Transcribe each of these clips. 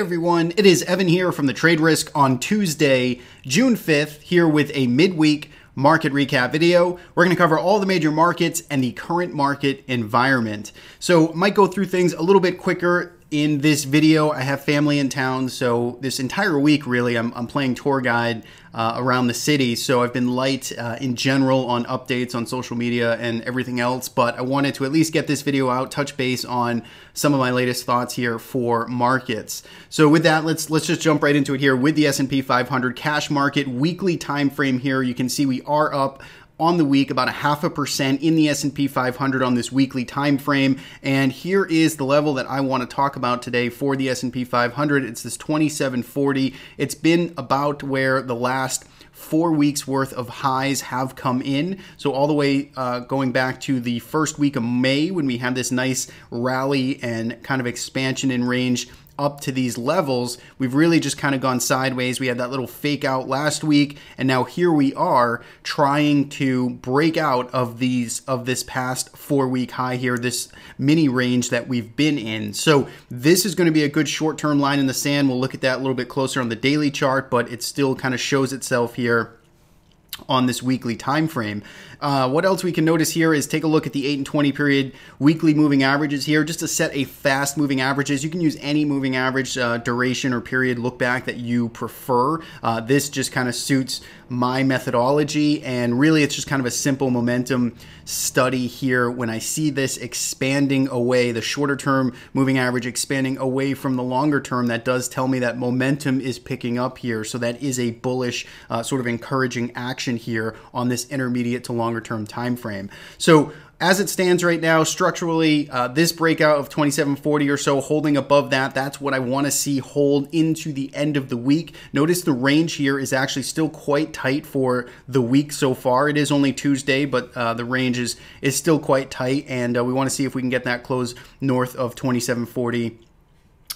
everyone, it is Evan here from the Trade Risk on Tuesday, June 5th, here with a midweek market recap video. We're going to cover all the major markets and the current market environment. So might go through things a little bit quicker in this video. I have family in town, so this entire week really I'm playing tour guide around the city, so I've been light in general on updates on social media and everything else, but I wanted to at least get this video out, touch base on some of my latest thoughts here for markets. So with that, let's just jump right into it here with the S&P 500 cash market weekly time frame here. You can see we are up on the week about 0.5% in the S&P 500 on this weekly time frame, and here is the level that I want to talk about today for the S&P 500. It's this 2740. It's been about where the last 4 weeks worth of highs have come in. So all the way going back to the first week of May when we had this nice rally and kind of expansion in range up to these levels, we've really just kind of gone sideways. We had that little fake out last week, and now here we are trying to break out of this past 4-week high here, this mini range that we've been in. So this is going to be a good short-term line in the sand. We'll look at that a little bit closer on the daily chart, but it still kind of shows itself here on this weekly time frame. What else we can notice here is take a look at the 8 and 20 period weekly moving averages here, just to set a fast moving averages. You can use any moving average duration or period look back that you prefer. This just kind of suits my methodology, and really it's just kind of a simple momentum study here. When I see this expanding away, the shorter term moving average expanding away from the longer term, that does tell me that momentum is picking up here. So that is a bullish sort of encouraging action here on this intermediate to longer term time frame. So as it stands right now, structurally, this breakout of 2740 or so, holding above that, that's what I want to see hold into the end of the week. Notice the range here is actually still quite tight for the week so far. It is only Tuesday, but the range is still quite tight, and we want to see if we can get that close north of 2740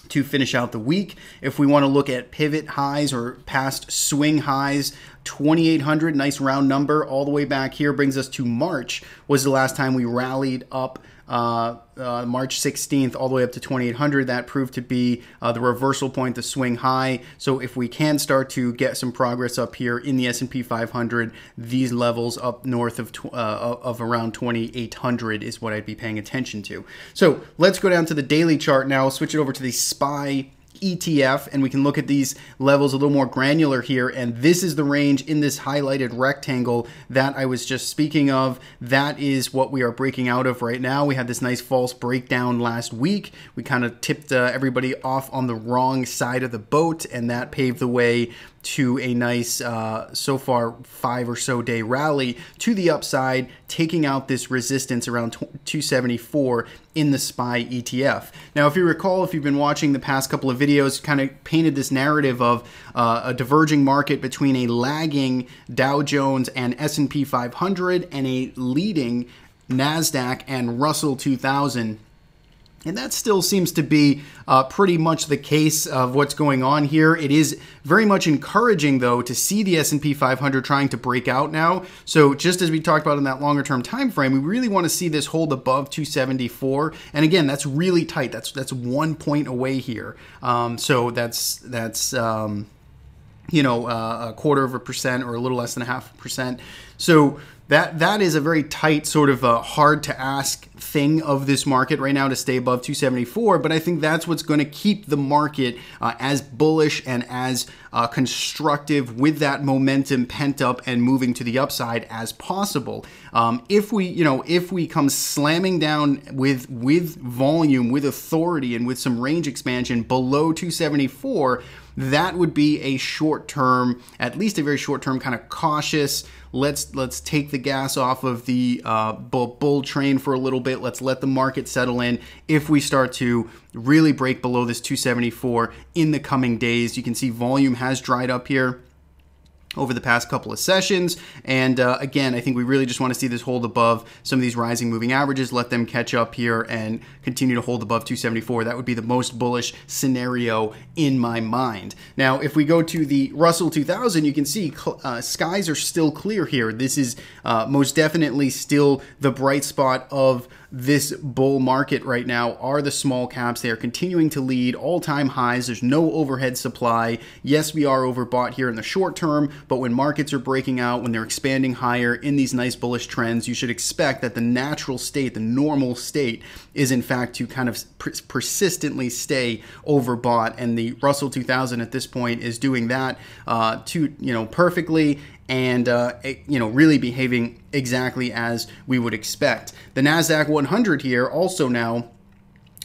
to finish out the week. If we want to look at pivot highs or past swing highs, 2,800, nice round number, all the way back here brings us to March, was the last time we rallied up March 16th all the way up to 2,800. That proved to be the reversal point, the swing high. So if we can start to get some progress up here in the S&P 500, these levels up north of around 2,800 is what I'd be paying attention to. So let's go down to the daily chart now, switch it over to the SPY ETF, and we can look at these levels a little more granular here. And this is the range in this highlighted rectangle that I was just speaking of. That is what we are breaking out of right now. We had this nice false breakdown last week. We kind of tipped everybody off on the wrong side of the boat, and that paved the way to a nice, so far, 5 or so day rally to the upside, taking out this resistance around 274 in the SPY ETF. Now, if you recall, if you've been watching the past couple of videos, kind of painted this narrative of a diverging market between a lagging Dow Jones and S&P 500 and a leading NASDAQ and Russell 2000. And that still seems to be pretty much the case of what's going on here. It is very much encouraging, though, to see the S&P 500 trying to break out now. So just as we talked about in that longer term time frame, we really want to see this hold above 274. And again, that's really tight. That's 1 point away here. So that's you know, 0.25% or a little less than 0.5%. So that is a very tight, sort of hard to ask thing of this market right now to stay above 274, but I think that's what's going to keep the market as bullish and as constructive with that momentum pent up and moving to the upside as possible. If we come slamming down with volume, with authority, and with some range expansion below 274, that would be a short term, at least a very short term, kind of cautious. Let's take the gas off of the bull train for a little bit. Let's let the market settle in. If we start to really break below this 274 in the coming days, you can see volume has dried up here over the past couple of sessions. And again, I think we really just want to see this hold above some of these rising moving averages, let them catch up here and continue to hold above 274. That would be the most bullish scenario in my mind. Now, if we go to the Russell 2000, you can see skies are still clear here. This is most definitely still the bright spot of this bull market right now are the small caps. They are continuing to lead all-time highs. There's no overhead supply. Yes, we are overbought here in the short term, but when markets are breaking out, when they're expanding higher in these nice bullish trends, you should expect that the natural state, the normal state, is in fact to kind of persistently stay overbought, and the Russell 2000 at this point is doing that perfectly, and really behaving exactly as we would expect. The NASDAQ 100 here also now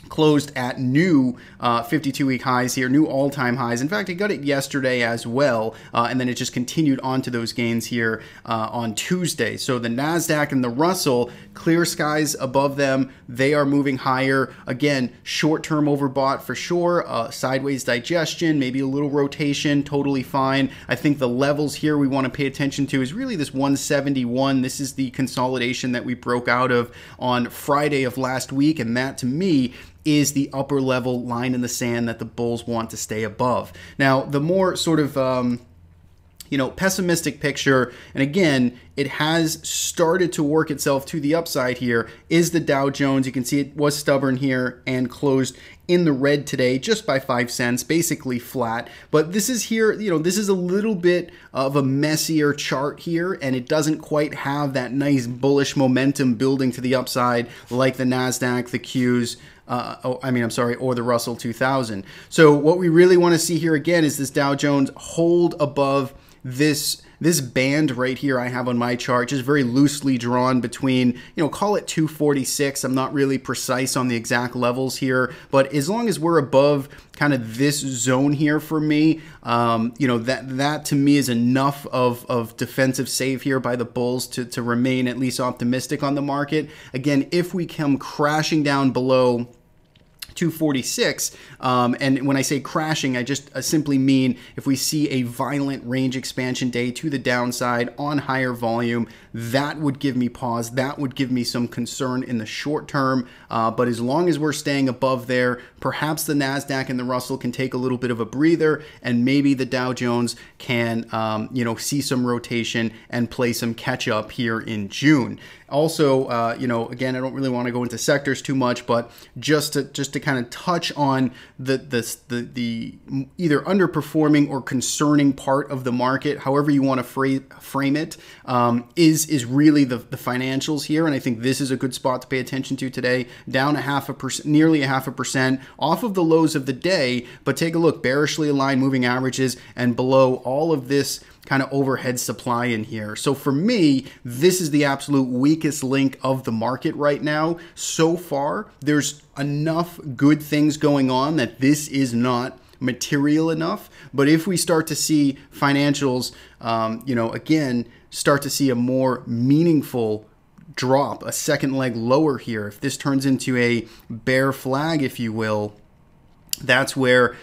closed at new 52-week highs here, new all-time highs. In fact, it got it yesterday as well, and then it just continued on to those gains here on Tuesday. So the NASDAQ and the Russell, clear skies above them. They are moving higher. Again, short-term overbought for sure, sideways digestion, maybe a little rotation, totally fine. I think the levels here we want to pay attention to is really this 171. This is the consolidation that we broke out of on Friday of last week, and that to me is the upper level line in the sand that the bulls want to stay above. Now, the more sort of pessimistic picture, and again, it has started to work itself to the upside here, is the Dow Jones. You can see it was stubborn here and closed in the red today, just by 5 cents, basically flat. But this is here, this is a little bit of a messier chart here, and it doesn't quite have that nice bullish momentum building to the upside like the NASDAQ, the Qs, or the Russell 2000. So what we really want to see here again is this Dow Jones hold above this band right here I have on my chart, just very loosely drawn between, call it 246. I'm not really precise on the exact levels here, but as long as we're above kind of this zone here for me, that to me is enough of defensive save here by the bulls to remain at least optimistic on the market. Again, if we come crashing down below 246, and when I say crashing, I just simply mean if we see a violent range expansion day to the downside on higher volume, that would give me pause. That would give me some concern in the short term. But as long as we're staying above there, perhaps the NASDAQ and the Russell can take a little bit of a breather, and maybe the Dow Jones can, see some rotation and play some catch up here in June. Also, again, I don't really want to go into sectors too much, but just to kind of touch on the either underperforming or concerning part of the market, however you want to frame it, is really the financials here, and I think this is a good spot to pay attention to today. Down nearly 0.5% off of the lows of the day, but take a look, bearishly aligned moving averages and below all of this kind of overhead supply in here. So for me, this is the absolute weakest link of the market right now. So far, there's enough good things going on that this is not material enough. But if we start to see financials, again, start to see a more meaningful drop, a second leg lower here, if this turns into a bear flag, if you will, that's where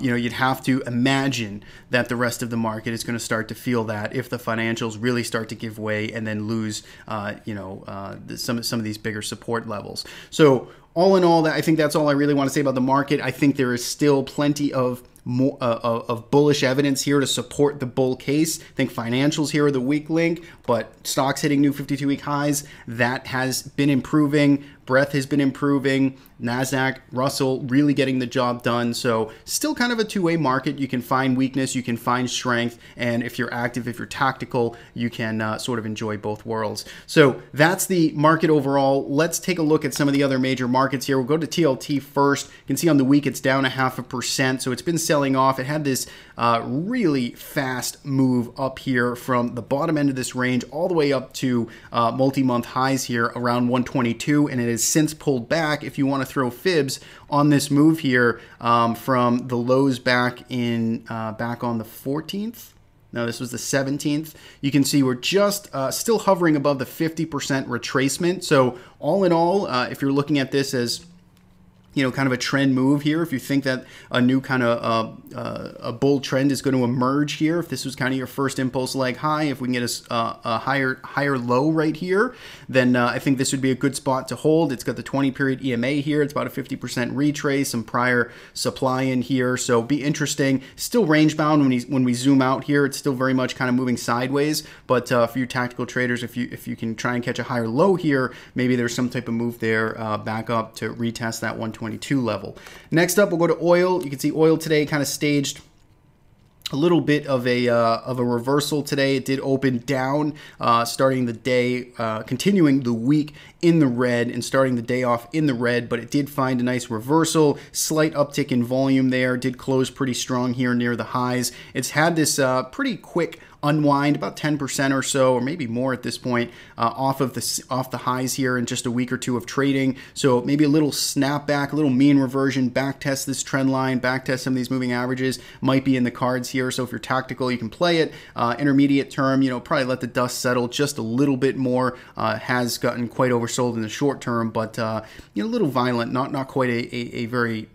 you'd have to imagine that the rest of the market is going to start to feel that if the financials really start to give way and then lose some of these bigger support levels. So all in all, I think that's all I really want to say about the market. I think there is still plenty of bullish evidence here to support the bull case. I think financials here are the weak link, but stocks hitting new 52-week highs, that has been improving. Breadth has been improving. NASDAQ, Russell really getting the job done. So still kind of a two-way market. You can find weakness, you can find strength, and if you're active, if you're tactical, you can sort of enjoy both worlds. So that's the market overall. Let's take a look at some of the other major markets here. We'll go to TLT first. You can see on the week it's down 0.5%, so it's been selling off. It had this really fast move up here from the bottom end of this range all the way up to multi-month highs here around 122, and it has since pulled back. If you want to throw fibs on this move here from the lows back on the 14th. No, this was the 17th. You can see we're just still hovering above the 50% retracement. So all in all, if you're looking at this as kind of a trend move here. If you think that a new kind of a bull trend is going to emerge here, if this was kind of your first impulse leg high, if we can get a higher low right here, then I think this would be a good spot to hold. It's got the 20-period EMA here. It's about a 50% retrace, some prior supply in here, so be interesting. Still range bound when we zoom out here. It's still very much kind of moving sideways, but for your tactical traders, if you can try and catch a higher low here, maybe there's some type of move there back up to retest that 122 level. Next up, we'll go to oil. You can see oil today kind of staged a little bit of a reversal today. It did open down, starting the day, continuing the week in the red and starting the day off in the red, but it did find a nice reversal, slight uptick in volume there, did close pretty strong here near the highs. It's had this pretty quick unwind, about 10% or so, or maybe more at this point, off the highs here in just a week or two of trading. So maybe a little snapback, a little mean reversion, back test this trend line, back test some of these moving averages might be in the cards here. So if you're tactical, you can play it. Intermediate term, probably let the dust settle just a little bit more. Has gotten quite oversold in the short term, but a little violent, not quite a very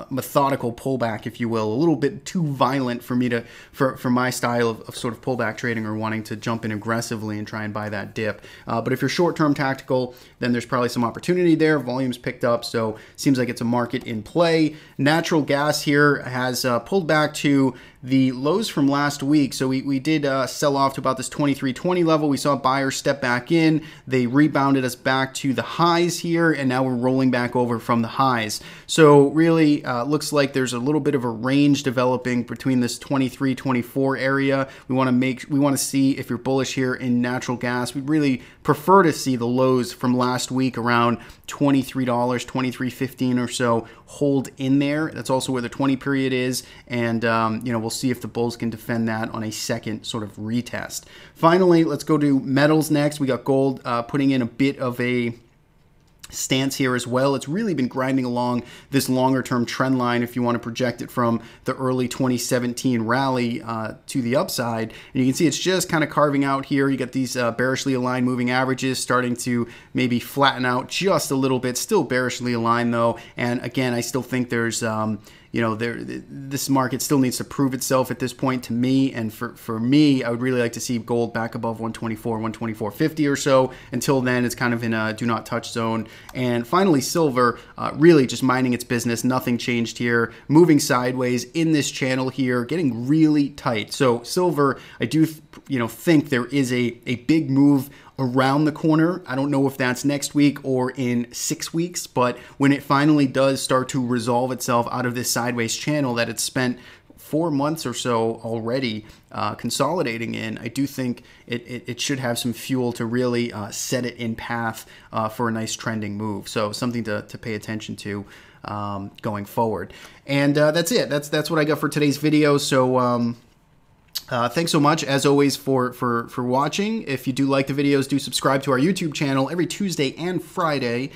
methodical pullback, if you will. A little bit too violent for me for my style of sort of pullback trading or wanting to jump in aggressively and try and buy that dip. But if you're short-term tactical, then there's probably some opportunity there. Volume's picked up, so seems like it's a market in play. Natural gas here has pulled back to the lows from last week. So we did sell off to about this 23.20 level. We saw buyers step back in. They rebounded us back to the highs here, and now we're rolling back over from the highs. So really looks like there's a little bit of a range developing between this 23-24 area. We want to see if you're bullish here in natural gas. We'd really prefer to see the lows from last week around $23, $23.15 or so hold in there. That's also where the 20 period is, and we'll see if the bulls can defend that on a second sort of retest. Finally, let's go to metals next. We got gold putting in a bit of a stance here as well. It's really been grinding along this longer term trend line if you want to project it from the early 2017 rally to the upside. And you can see it's just kind of carving out here. You got these bearishly aligned moving averages starting to maybe flatten out just a little bit, still bearishly aligned though. And again, I still think there's this market still needs to prove itself at this point to me. And for me, I would really like to see gold back above 124, 124.50 or so. Until then, it's kind of in a do not touch zone. And finally, silver, really just minding its business. Nothing changed here. Moving sideways in this channel here, getting really tight. So silver, I do think there is a big move around the corner. I don't know if that's next week or in 6 weeks, but when it finally does start to resolve itself out of this sideways channel that it's spent 4 months or so already consolidating in, I do think it should have some fuel to really set it in path for a nice trending move. So something to pay attention to going forward. And that's it. That's what I got for today's video. So thanks so much, as always, for watching. If you do like the videos, do subscribe to our YouTube channel. Every Tuesday and Friday,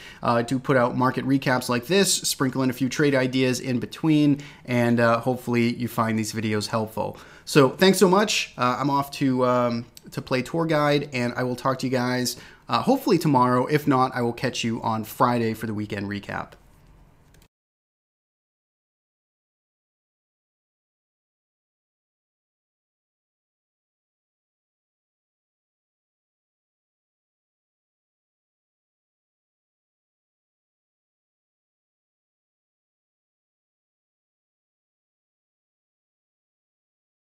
do put out market recaps like this, sprinkle in a few trade ideas in between, and hopefully you find these videos helpful. So thanks so much. I'm off to play tour guide, and I will talk to you guys hopefully tomorrow. If not, I will catch you on Friday for the weekend recap.